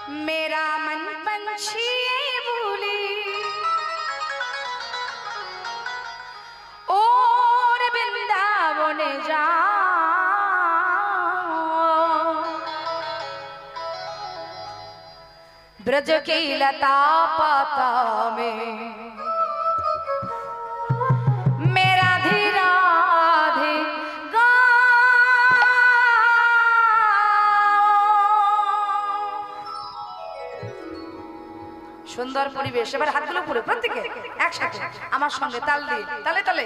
मेरा मन पंछी बोली और वृंदावन जा ब्रज की लता पाता में मेरा धीरा সুন্দর পরিবেশ। এবার হাতগুলো পুরো প্রত্যেকে একসাথে আমার সঙ্গে তাল দিয়ে তালে তালে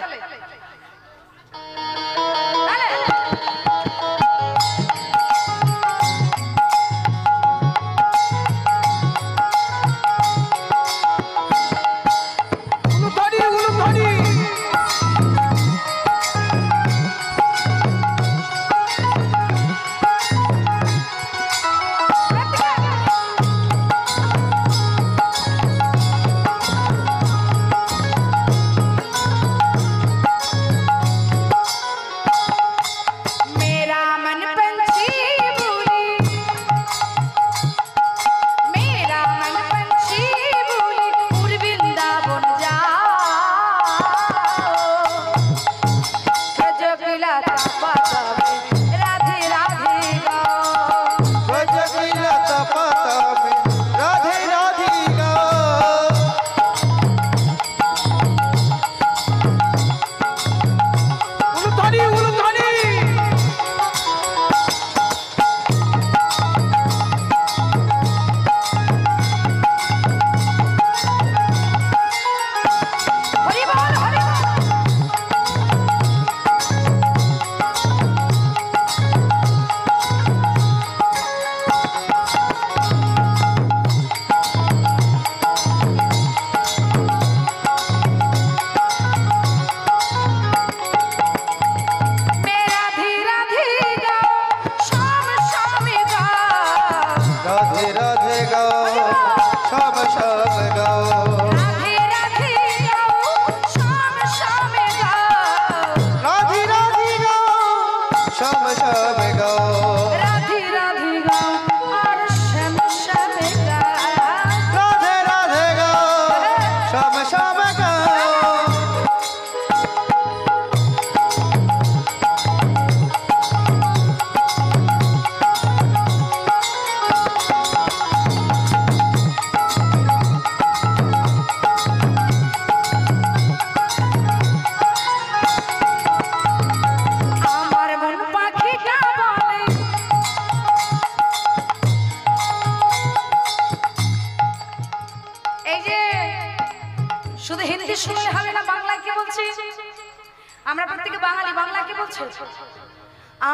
আমরা প্রত্যেকে বাঙালি, বাংলা কি বলছে?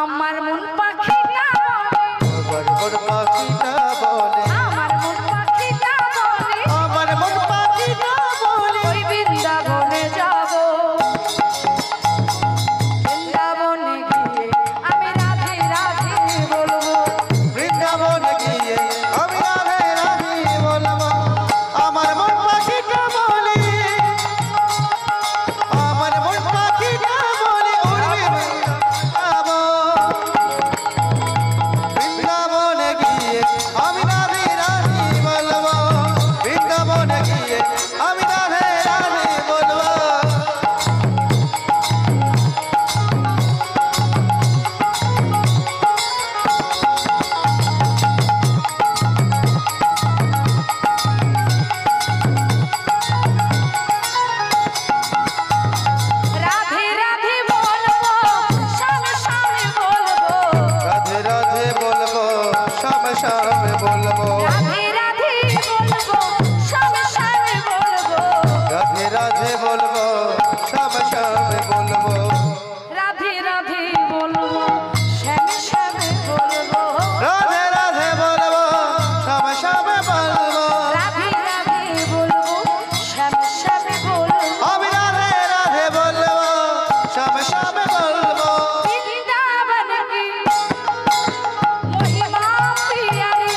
আমার মন পাখিটা বলে, আমার মন পাখিটা বলে, আমার মন পাখিটা বলে, ওই বৃন্দাবনে যাব, বৃন্দাবনে গিয়ে আমি রাধে রাধে বলবো, বৃন্দাবনে গিয়ে আমি রাধে রাধে বলবো। আমার মন পাখিটা বলে, আমার মন পাখিটা বলে, বৃন্দাবনে গিয়ে আমি রাধে রাধে বলবো, বৃন্দাবনে গিয়ে আমি রাধে রাধে বলবো। রাধে রাধে বলবো, শামে শামে বলবো, রাধে রাধে বলবো, শামে শামে বলবো, রাধে রাধে বলবো, শামে শামে বলবো, রাধে রাধে বলবো, শামে শামে বলবো, রাধে রাধে বলবো, শামে শামে বলবো, রাধে রাধে বলবো, শামে শামে বলবো, রাধে রাধে বলবো, শামে শামে বলবো, আমি রাধে রাধে বলবো, শামে শামে বলবো। বৃন্দাবন কি মহিমা প্রিয়ারি,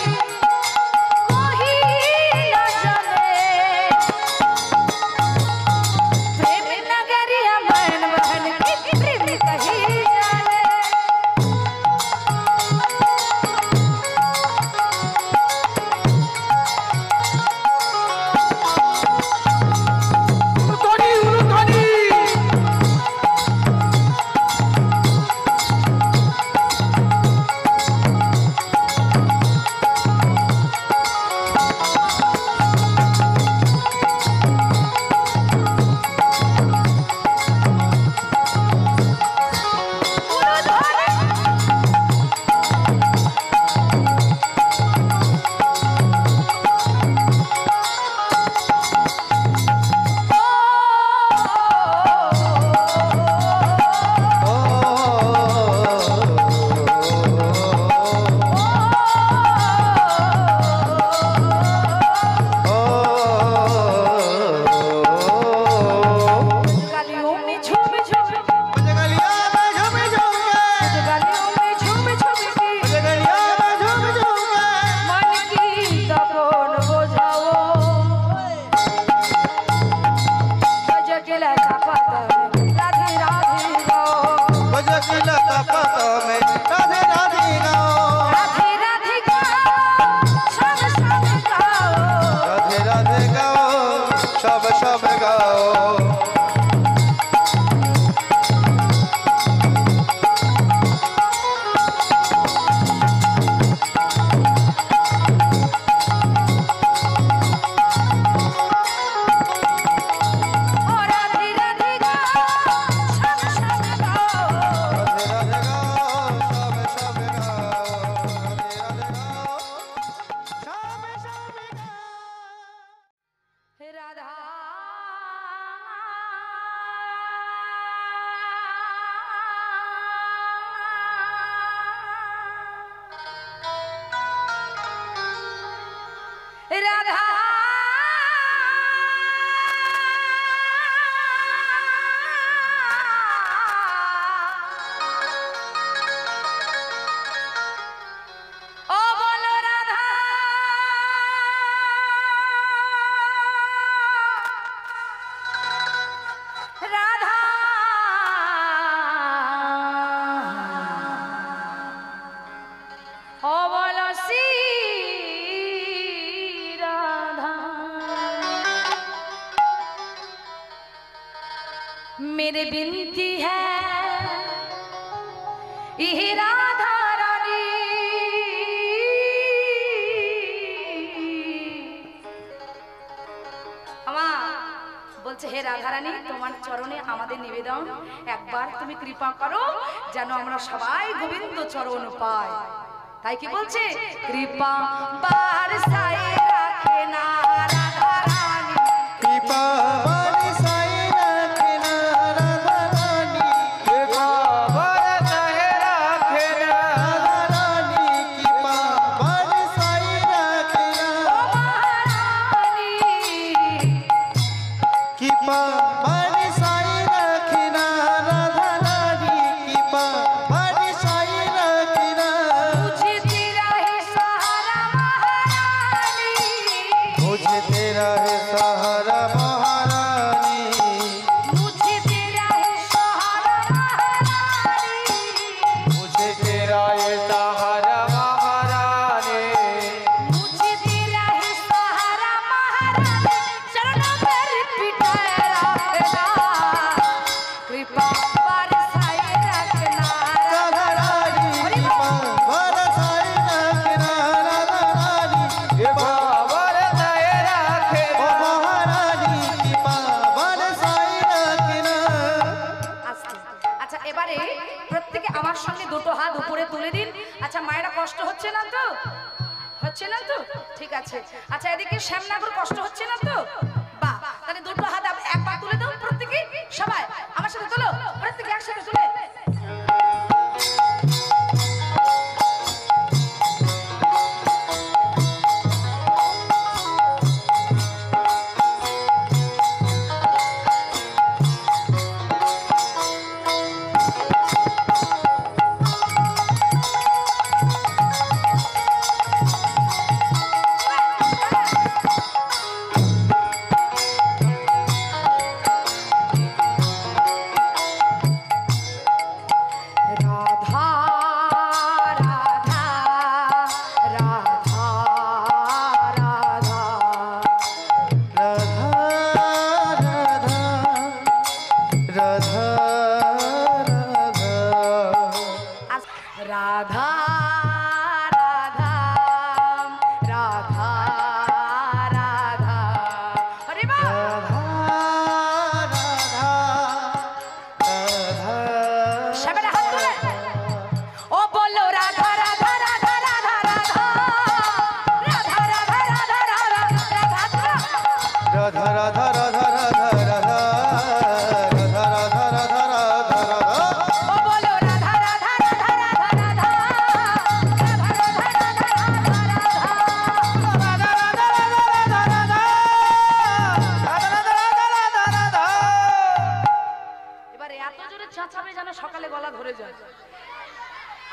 সব সব গাও রাধা ও বলো রাধা রাধা ও বলো শ্রী मेरी विनती है ये राधा रानी বলছে হে রাধা রানী তোমার চরণে আমাদের নিবেদন একবার তুমি কৃপা করো যেন আমরা সবাই গোবিন্দ চরণ পাই তাই কি বলছে কৃপা বারসায় রাখে না রাধা রানী কৃপা ঠিক আছে আচ্ছা এদিকে শ্যামনগর কষ্ট হচ্ছে না তো বাহ তাহলে দুটো হাত একবার তুলে দাও প্রত্যেকে সবাই আমার সাথে তোলো প্রত্যেকে একসাথে তুলে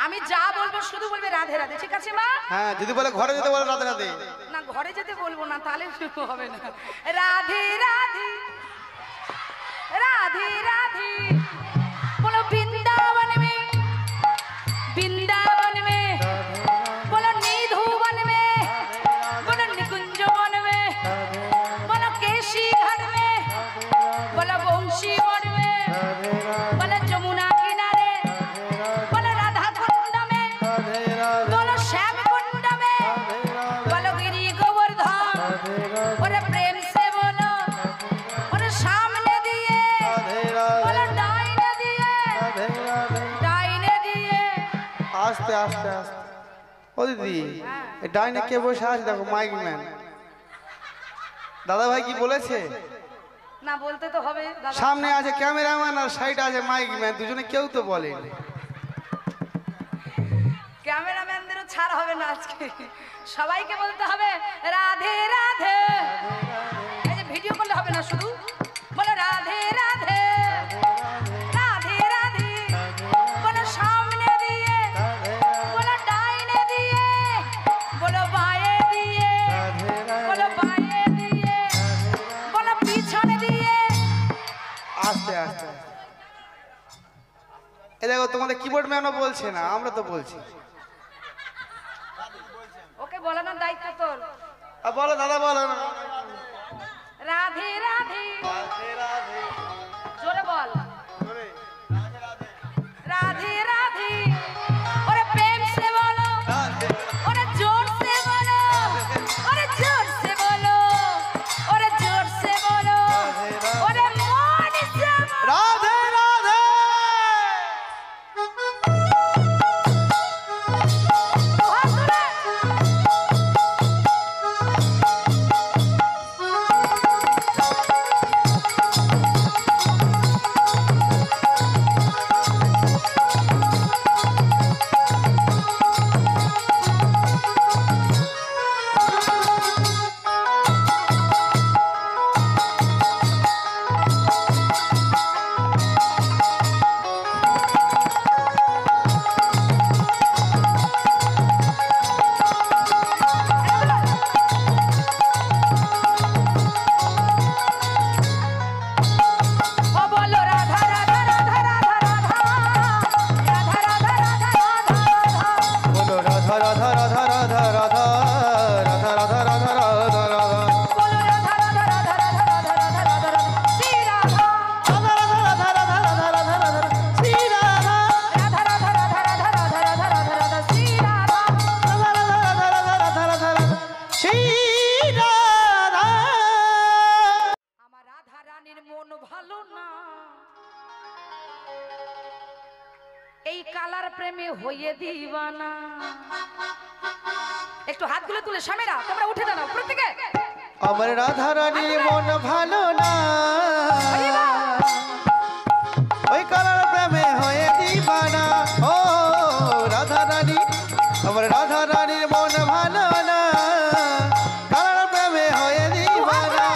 আমি যা বলবো শুধু বলবে রাধে রাধে ঠিক আছে মা হ্যাঁ যদি বলে ঘরে যেতে বলে রাধে রাধে না ঘরে যেতে বলবো না তাহলে হবে না রাধে রাধে राधे राधे बोलो वृंदावन में बोलो निधुवन में बोलो निकुंज वन में बोलो केशी घर ওরে প্রেম সে বলো ওরে সামনে দিয়ে বলো ডাইনে দিয়ে ডাইনে দিয়ে আস্তে আস্তে আস্তে ও দিদি এই ডাইনে কে বসে আছে দেখো মাইক ম্যান দাদা ভাই কি বলেছে না বলতে তো হবে দাদা সামনে আছে ক্যামেরাম্যান আর সাইডে আছে মাইক ম্যান দুজনে কেউ তো বলে ক্যামেরাম্যানদেরও ছাড় হবে না আজকে সবাইকে বলতে হবে রাধে রাধে এই যে ভিডিও করলে হবে না শুধু বলো রাধে রাধে রাধে রাধে বলো সামনে দিয়ে বলো ডাইনে দিয়ে বলো বাঁয়ে দিয়ে বলো বাঁয়ে দিয়ে বলো পিছনে দিয়ে আস্তে আস্তে এ দেখো তোমাদের কিবোর্ড ম্যানও বলছে না আমরা তো বলছি ওকে বলানোর দায়িত্ব তোর বলো দাদা বলো না রাধে রাধে জোরে বল রাধে রাধে ওরে প্রেম সে বলো ওরে জোর সে বলো ওরে জোর সে বলো ওরে জোর সে বলো ওরে মন সে রাধে রাধে ও বলো রাধা রাধা রাধা রাধা রাধা রাধা রাধা রাধা রাধা বলো রাধা রাধা রাধা রাধা রাধা রাধা রাধা রাধা রাধা রাধা বলো রাধা রাধা রাধা রাধা রাধা রাধা রাধা রাধা শ্রী রাধা রাধা রাধা রাধা রাধা রাধা রাধা শ্রী রাধা রাধা রাধা রাধা রাধা রাধা রাধা রাধা রাধা শ্রী রাধা রাধা রাধা রাধা রাধা রাধা রাধা শ্রী রাধা আমার রাধা রানীর মন ভালো না এই কালার প্রেমে হয়ে দিবানা একটু হাতগুলো তুলে স্বামীরা তোমরা উঠে দাঁড়াও প্রত্যেকে আমার রাধা রানীর মন ভালো না ওই কালার প্রেমে হয়ে দিবানা ও রাধা রানী আমার রাধা রানীর মন ভালো না কালার প্রেমে হয়ে দিবানা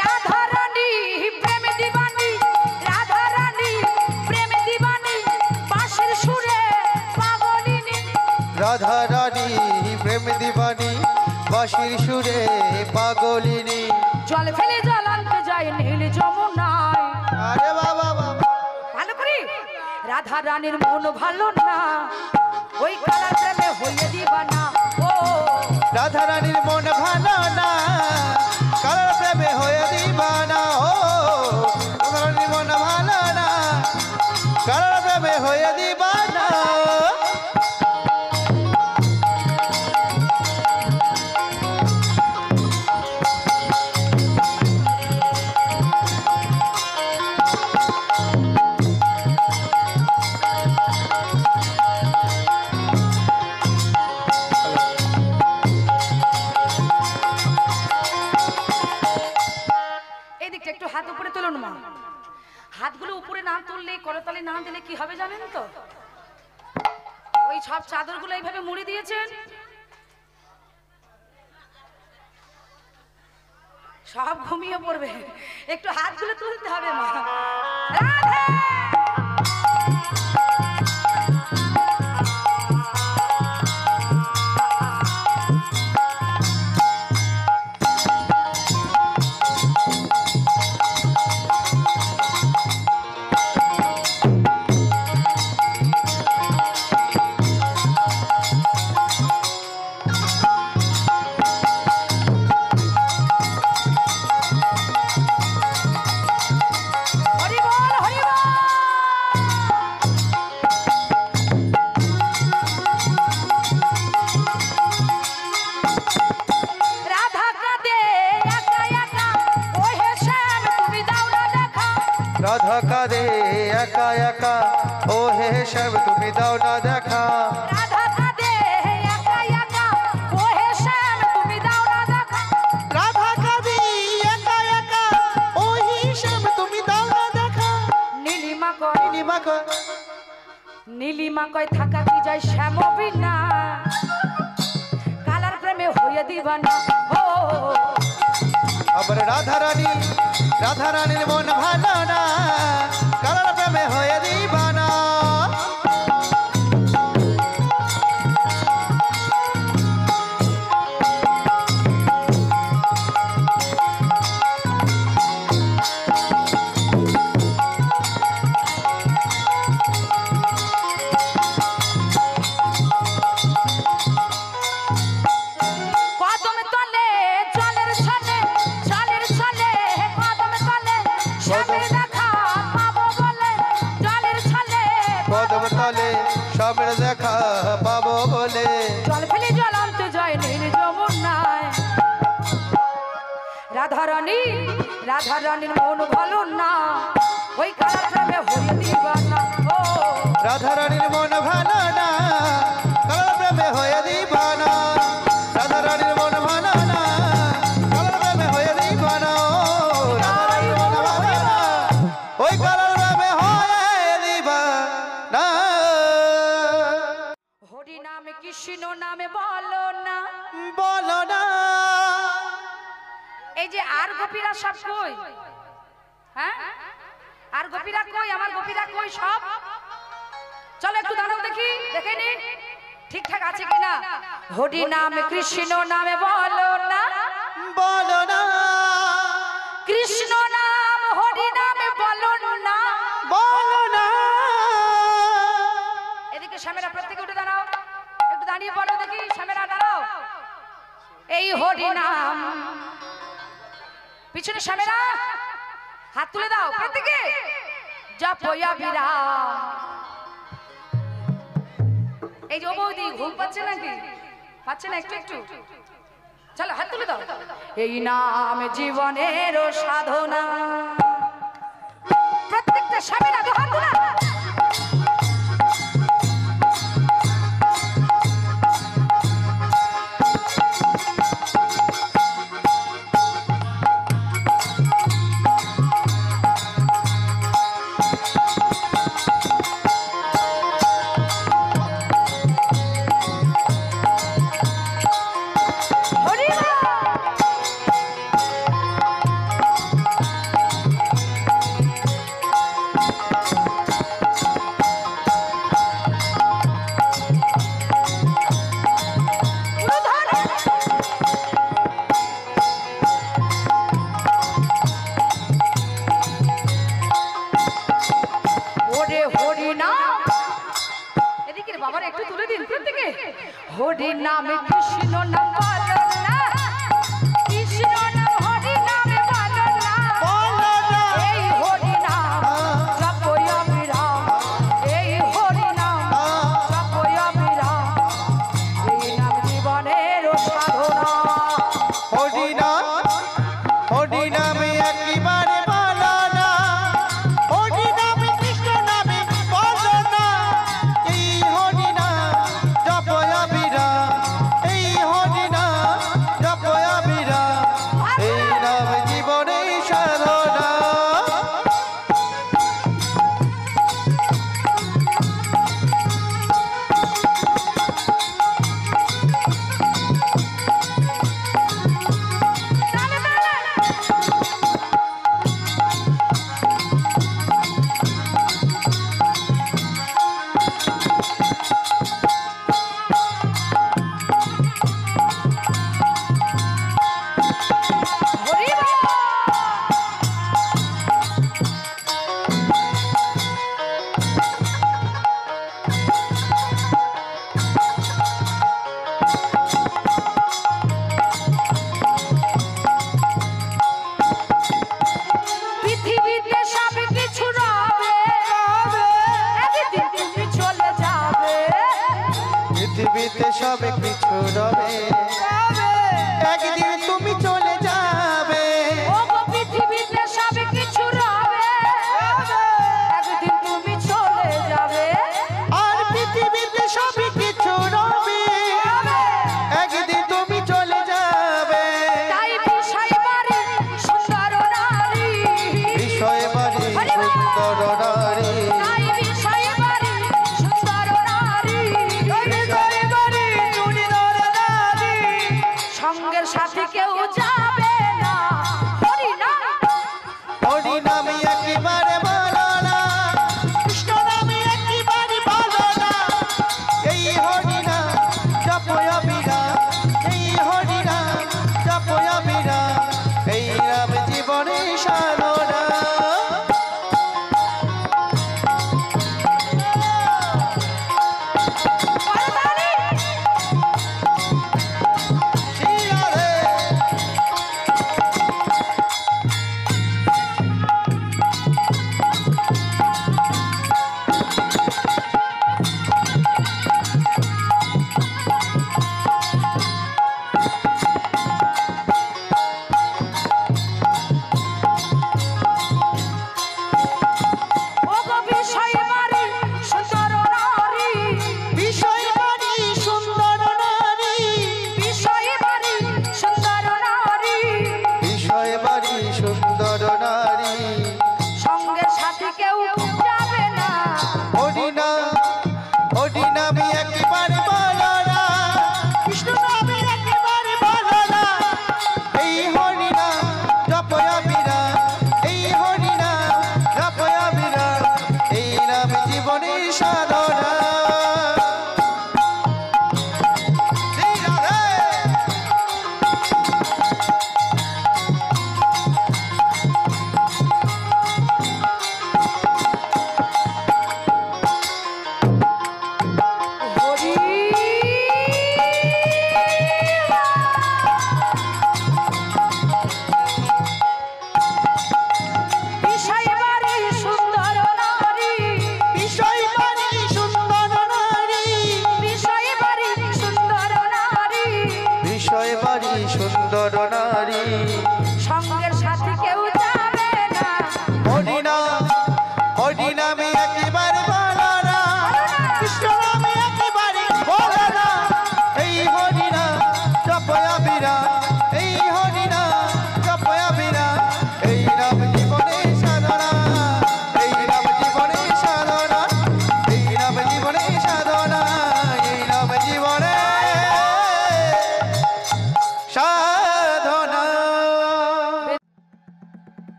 রাধা রানী প্রেমে দিবানি রাধা রানী প্রেমে দিবানি বাঁশির সুরে পাগলিনী রাধা রানী প্রেম দিবানী বাঁশির সুরে পাগলিনী জল ফেলে জল আনতে যায় নীল যমুনায় আরে বাবা বাবা ভালো করি রাধা রানীর মন ভালো না ওই কালার প্রেমে হয়ে দিবানা ও রাধা রানীর মন ভালো না কালার প্রেমে হয়ে দিবানা ও রাধা রানীর মন ভালো না কালার প্রেমে হয়ে দিবানা এই দিকটা একটু হাত উপরে তুলুন মা হাতগুলো উপরে না তুললে করতালি না দিলে কি হবে জানেন তো ওই সব চাদরগুলো এইভাবে মুড়ি দিয়েছেন সব ঘুমিয়ে পড়বে একটু হাতগুলো তুলতে হবে মা রাধে রাধা কাঁদে একা একা ও হে শ্যাম তুমি দাও না দেখা রাধা কাঁদে একা একা ও হে শ্যাম তুমি দাও না দেখা রাধা কাঁদে একা একা ও হে শ্যাম তুমি দাও না দেখা নীলিমা কয় নীলিমা কয় নীলিমা কয় থাকা কি যায় শ্যাম বিনা কালার প্রেমে হইয়া দিবানা ও আবার রাধা রানীর মন ভালো না কালার প্রেমে হয়ে দিবানা কদম তলে জলের ছলে জলের ছলে কদম তলে শ্যামের দেখা পাবো বলে জলের ছলে কদম তলে সবের দেখা পাবো বলে জল ফেলে জ্বলন্ত জয় নীল যমুনায় রাধারানীর মন ভালো না ওই কালার প্রেমে হইয়া দিবানা ও রাধা রানীর মন ভালো না কালার প্রেমে হয়ে দিবানা রাধা রানীর মন ভালো না কালার প্রেমে হয়ে দিবানা রাধা রানীর মন ভালো না ওই কালার প্রেমে হয়ে দিবানা হরি নামে কৃষ্ণ নামে বলো না বলো না এই যে আর গোপীরা সব কই হ্যাঁ আর গোপীরা কই আমার গোপীরা কই সব চলো একটু দাঁড়াও দেখি দেখে নি ঠিকঠাক আছে কিনা হরি নামে কৃষ্ণ নামে বলো না বলো না কৃষ্ণ নাম হরি নামে বলো না বলো না এদিকে স্বামীরা প্রত্যেকে উঠে দাঁড়াও একটু দাঁড়িয়ে বলো দেখি স্বামীরা দাঁড়াও এই হরি নাম পিছনে স্বামীরা হাত তুলে দাও প্রত্যেকে জপয়া বিরাম এই যে ও বৌদি ঘুম পাচ্ছে নাকি পাচ্ছে না একটু একটু চলো হাত তুলে দাও এই নাম জীবনের সাধনা প্রত্যেকটা স্বামীরা তো হাত তুলা হরি নামে কৃষ্ণ নাম বলো না কৃষ্ণ নাম হরি নামে বলো না এই হরি নাম জপয়া বিরাম এই হরি নাম জপয়া বিরাম এই নাম জীবনের সাধনা হরি নামে একেবারে বলো না হরি নামে কৃষ্ণ নামে বলো না এই হরি নাম জপয়া বিরাম এই হরি নাম জপয়া বিরাম এই নাম জীবনের সাধনা পৃথিবীতে সব কিছু রবে একদিন তুমি চলে যাবে পৃথিবীতে সব কিছু রবে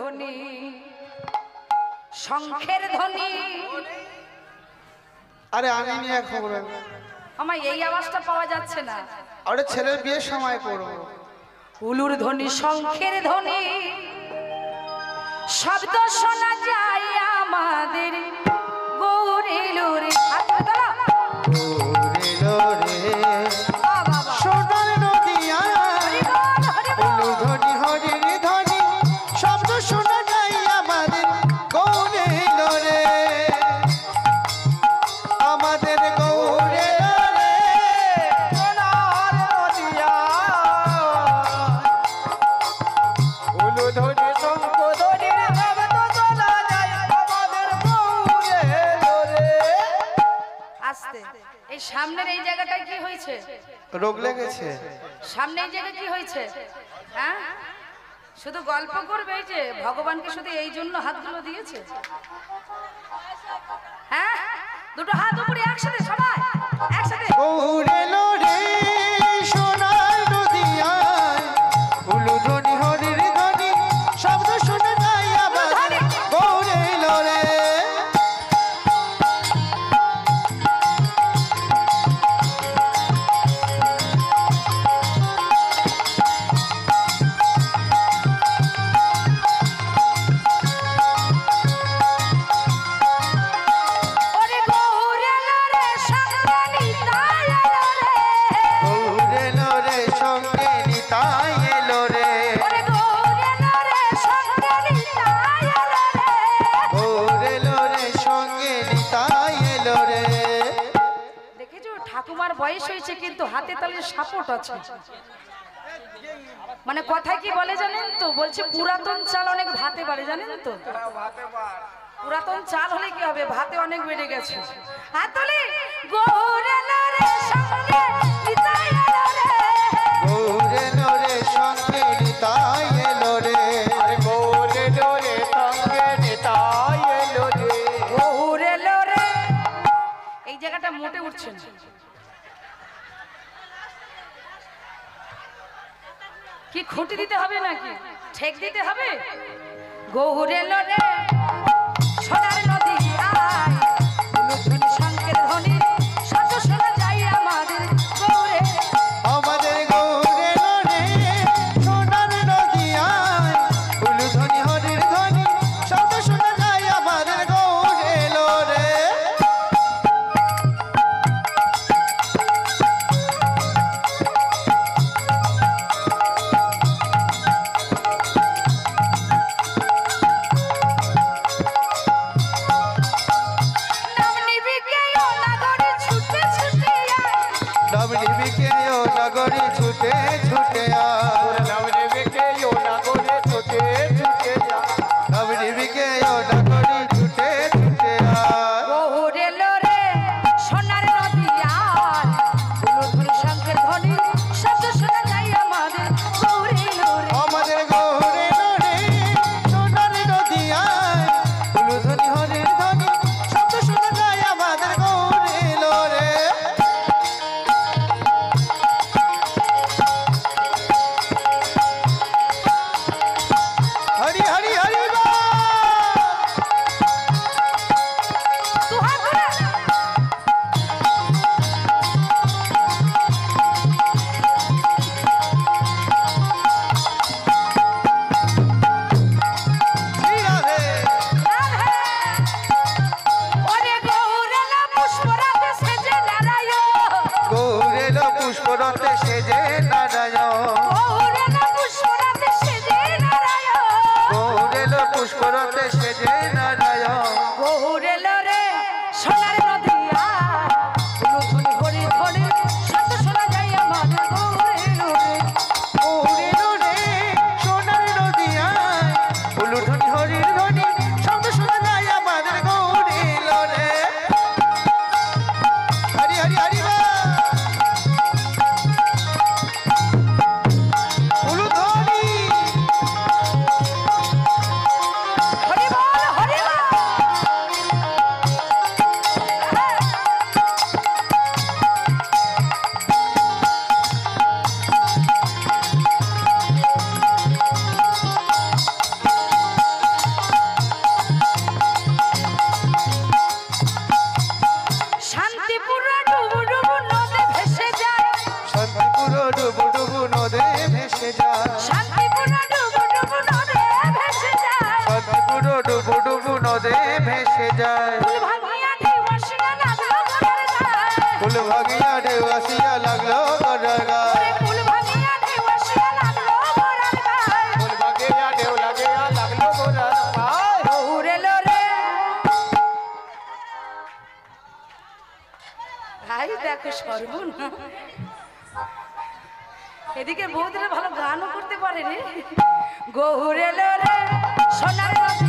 ধ্বনি শঙ্খের ধ্বনি। আরে আমি নিয়ে খবর আমার এই আওয়াজটা পাওয়া যাচ্ছে না। আরে ছেলের বিয়ের সময় করবো। উলুর ধ্বনি শঙ্খের ধ্বনি শব্দ শোনা যায় আমাদের গৌরে লোরে। হাত তুলে তোলো। ওরে লোরে বাহ, বাহ, বাহ। সোনার নদিয়া হরি বল, হরি বল। উলু ধ্বনি হরির ধ্বনি শব্দ শোনা যায় আমাদের গৌরে লোরে, আমাদের গৌরে লোরে সোনার নদিয়া উলু ধ্বনি শঙ্খ ধ্বনির শব্দ শোনা যায় আমাদের গৌরে লোরে। আস্তে। এই সামনের এই জায়গাটায় কি হয়েছে? রোগ লেগেছে। সামনে এই জায়গায় কি হয়েছে? হ্যাঁ, শুধু গল্প করবে এই যে ভগবানকে শুধু এই জন্য হাতগুলো দিয়েছে? হ্যাঁ, দুটো হাত উপরে একসাথে, সবাই একসাথে। গৌরে লোরে সোনার নদিয়ায় উলু ধ্বনি হরির ধ্বনি শব্দ শোনা যায় আবার গৌরে লোরে। ওরে গৌরে লোরে সঙ্গে নিতাই লোরে। গৌরে লোরে সঙ্গে নিতাই এলো রে, ওরে গৌরে লোরে সঙ্গে নিতাই লোরে। গৌরে লোরে সঙ্গে নিতাই এলো রে। দেখেছো ঠাকুমার বয়স হয়েছে কিন্তু হাতে তালে সাপোর্ট আছে। মানে কথায় কি বলে জানেন তো? বলছে পুরাতন চাল অনেক ভাতে পারে, জানেন তো? পুরাতন চাল হলে কি হবে, ভাতে অনেক বেড়ে গেছে। হাত তুলি। গৌরে লোরে সঙ্গে নিতাই লোরে। গৌরে লোরে সঙ্গে নিতাই এলো রে, গৌরে লোরে সঙ্গে নিতাই এলো রে। গৌরে লোরে। এই জায়গাটা মোটে উঠছে না। কি খুঁটি দিতে হবে নাকি ঠেক দিতে হবে? গৌরে লোরে সোনার নদী আয় উলু ধ্বনি শঙ্খের ধ্বনি শব্দ শোনা যায় আমাদের গৌরে। আমাদের গৌরে লোরে সোনার নদিয়ায় উলু ধ্বনি হরির ধ্বনি শব্দ শোনা যায় আমাদের গৌরে লোরে। ডুবু ডুবু নদে ভেসে যায়। ফুল ভাঙিয়া ঢেউ আসিয়া লাগলো ঘোড়ার গায়ে। ফুল ভাঙিয়া ঢেউ আসিয়া লাগলো ঘোড়ার গায়ে। ওরে ফুল ভাঙিয়া ঢেউ আসিয়া লাগলো ঘোড়ার গায়ে। ফুল ভাঙিয়া ঢেউ লাগিয়া লাগলো ঘোড়ার গায়ে। গৌর এলো রে। ভাই দেখো সর্বনা, এদিকে বৌদিরা ভালো গানও করতে পারে রে। গৌর এলো রে সোনার নদী